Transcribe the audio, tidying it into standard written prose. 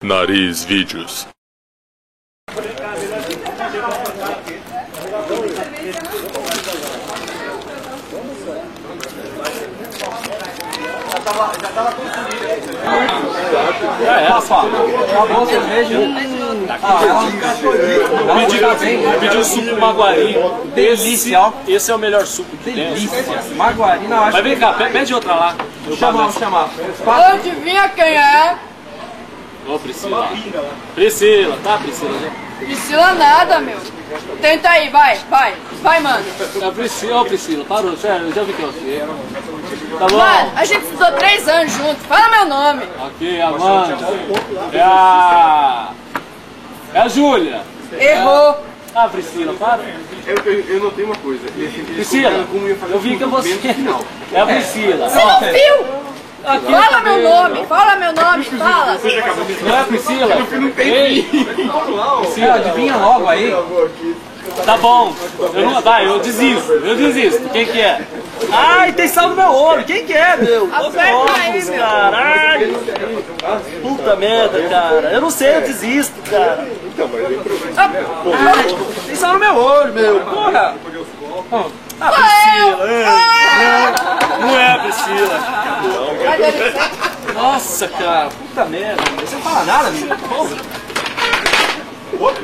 Nariz Vídeos. Acabou a cerveja. Pedi um suco maguari. Delícia, ó. Esse é o melhor suco que tem. Delícia. Maguari, não acho. Mas vem cá, pede outra lá. Vou chamar. Adivinha quem é? Ô, Priscila. Priscila, tá, Priscila? Priscila nada, meu. Tenta aí, vai, mano. É Priscila, ô, Priscila, parou, sério, eu já vi que é você. Tá bom? Mano, a gente estudou 3 anos junto. Fala meu nome. Ok, Amanda. É a Júlia. Errou. Ah, Priscila, para. Eu notei uma coisa. Priscila, eu vi que é você. É a Priscila. Você não viu? Fala meu nome, fala. Não é a Priscila? Ei, Priscila, adivinha logo aí. tá bom. Eu desisto. Quem que é? Ai, tem sal no meu olho. Quem que é, meu? Aperta aí, meu. Caralho. Puta merda, cara. Eu não sei, eu desisto, cara. Ai, tem sal no meu olho, meu. Porra. Ah, Priscila. Não é a Priscila. Nossa, cara. Puta merda. Você não fala nada, amigo. Oi!